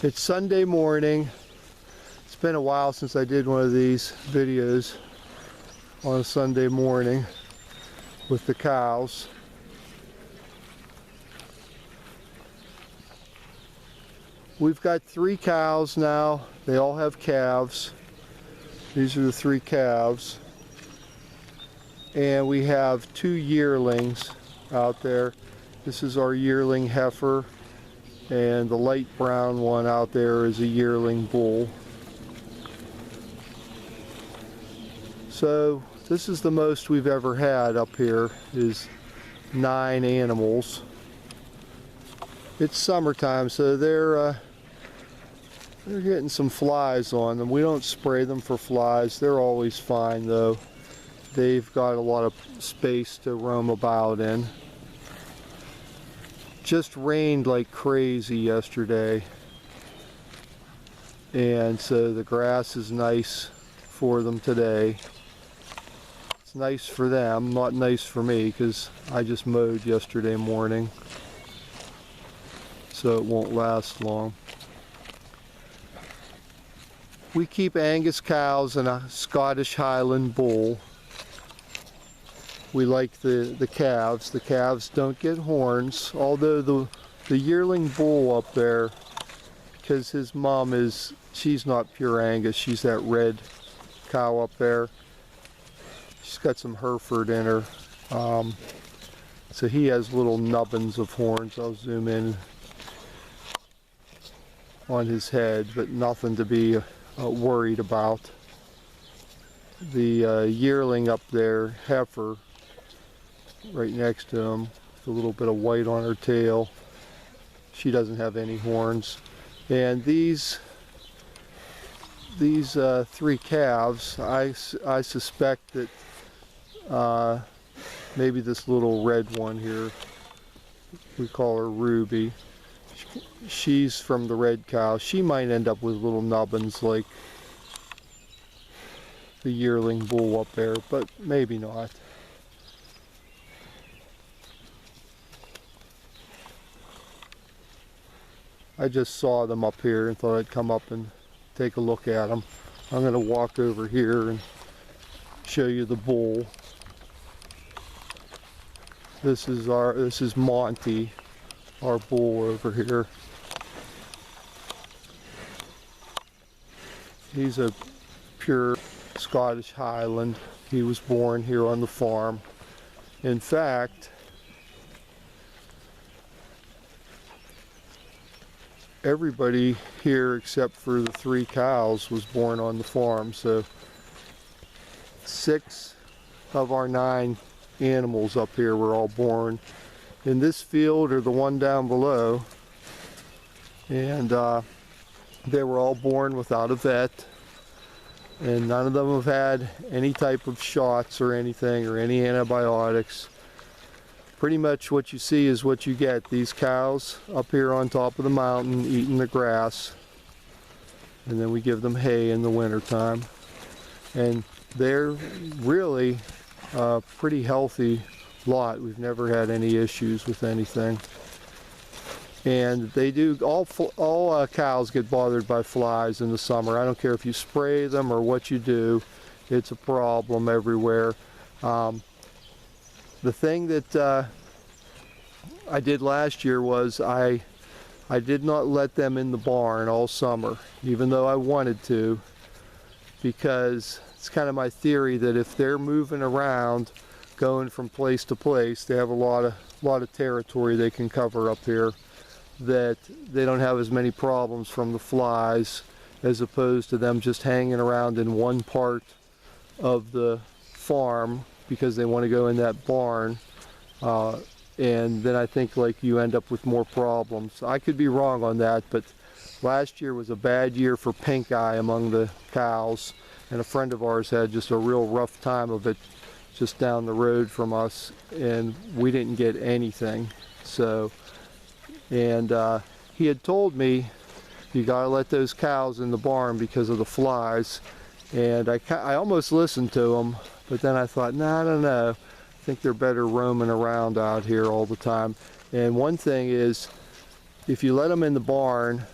It's Sunday morning. It's been a while since I did one of these videos on a Sunday morning with the cows. We've got 3 cows now. They all have calves. These are the 3 calves. And we have 2 yearlings out there. This is our yearling heifer, and the light brown one out there is a yearling bull. So this is the most we've ever had up here, is 9 animals. It's summertime, so they're getting some flies on them. We don't spray them for flies. They're always fine though. They've got a lot of space to roam about in. Just rained like crazy yesterday, and so the grass is nice for them today. It's nice for them, not nice for me, because I just mowed yesterday morning, so it won't last long. We keep Angus cows and a Scottish Highland bull. We like the calves. The calves don't get horns, although the yearling bull up there, because his mom she's not pure Angus, she's that red cow up there. She's got some Hereford in her. So he has little nubbins of horns. I'll zoom in on his head, but nothing to be worried about. The yearling up there, heifer, right next to him, with a little bit of white on her tail. She doesn't have any horns. And these 3 calves, I suspect that maybe this little red one here, we call her Ruby, she's from the red cow. She might end up with little nubbins like the yearling bull up there, but maybe not. I just saw them up here and thought I'd come up and take a look at them. I'm going to walk over here and show you the bull. This is Monty, our bull over here. He's a pure Scottish Highland. He was born here on the farm. In fact, everybody here except for the 3 cows was born on the farm. So 6 of our 9 animals up here were all born in this field or the one down below, and they were all born without a vet, and none of them have had any type of shots or anything, or any antibiotics. Pretty much what you see is what you get. These cows up here on top of the mountain eating the grass, and then we give them hay in the winter time. And they're really a pretty healthy lot. We've never had any issues with anything. And they do, all cows get bothered by flies in the summer. I don't care if you spray them or what you do, it's a problem everywhere. The thing that I did last year was I did not let them in the barn all summer, even though I wanted to, because it's kind of my theory that if they're moving around, going from place to place, they have a lot of territory they can cover up here, that they don't have as many problems from the flies as opposed to them just hanging around in one part of the farm because they want to go in that barn, and then I think like you end up with more problems. I could be wrong on that, but last year was a bad year for pink eye among the cows, and a friend of ours had just a real rough time of it just down the road from us, and we didn't get anything. So, and he had told me you gotta let those cows in the barn because of the flies, and I almost listened to him, but then I thought, nah, I don't know. I think they're better roaming around out here all the time. And one thing is, if you let them in the barn,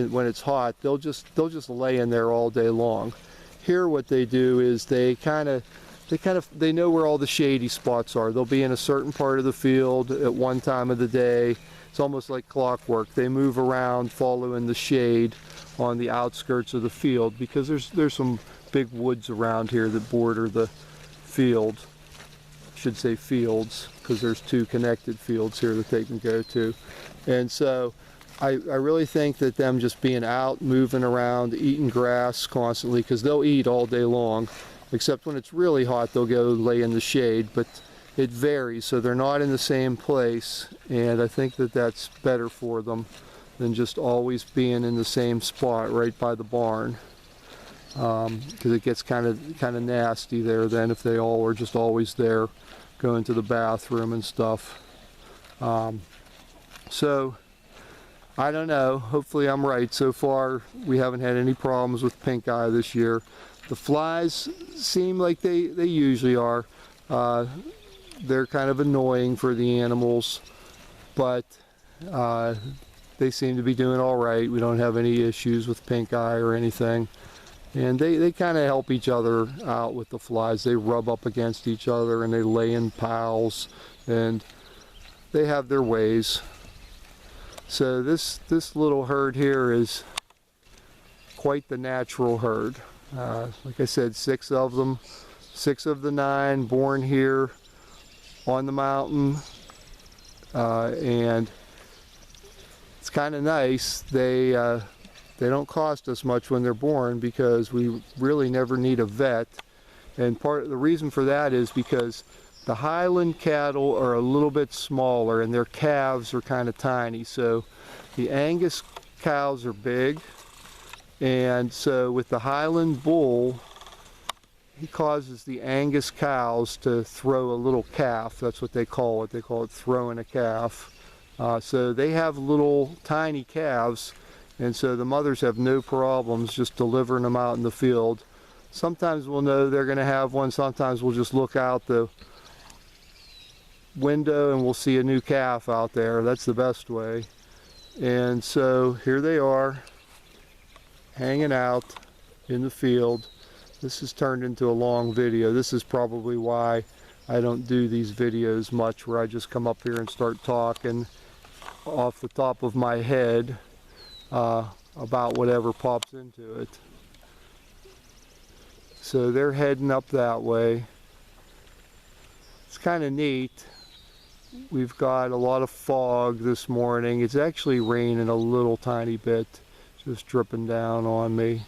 when it's hot, they'll just lay in there all day long. Here what they do is they know where all the shady spots are. They'll be in a certain part of the field at one time of the day. It's almost like clockwork. They move around following the shade on the outskirts of the field, because there's some big woods around here that border the field. I should say fields, because there's two connected fields here that they can go to. And so I really think that them just being out, moving around, eating grass constantly, because they'll eat all day long, except when it's really hot they'll go lay in the shade, but it varies, so they're not in the same place, and I think that that's better for them than just always being in the same spot right by the barn, because it gets kind of nasty there then if they all are just always there going to the bathroom and stuff. So I don't know, hopefully I'm right. So far we haven't had any problems with pink eye this year. The flies seem like they usually are. They're kind of annoying for the animals, but they seem to be doing all right. We don't have any issues with pink eye or anything. And they kind of help each other out with the flies. They rub up against each other and they lay in piles, and they have their ways. So this little herd here is quite the natural herd. Like I said, 6 of them, 6 of the 9 born here on the mountain, and it's kind of nice. They don't cost us much when they're born, because we really never need a vet, and part of the reason for that is because the Highland cattle are a little bit smaller and their calves are kind of tiny. So the Angus cows are big, and so with the Highland bull, he causes the Angus cows to throw a little calf. That's what they call it. They call it throwing a calf. So they have little tiny calves, and so the mothers have no problems just delivering them out in the field. Sometimes we'll know they're going to have one. Sometimes we'll just look out the window and we'll see a new calf out there. That's the best way. And so here they are, hanging out in the field. This has turned into a long video. This is probably why I don't do these videos much, where I just come up here and start talking off the top of my head about whatever pops into it. So they're heading up that way. It's kind of neat. We've got a lot of fog this morning. It's actually raining a little tiny bit, just dripping down on me.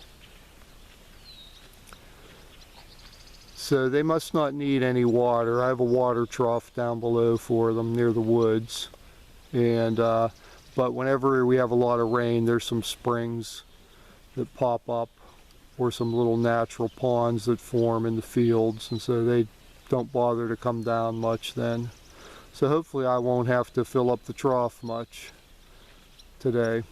So they must not need any water. I have a water trough down below for them near the woods. And but whenever we have a lot of rain, there's some springs that pop up, or some little natural ponds that form in the fields, and so they don't bother to come down much then. So hopefully I won't have to fill up the trough much today.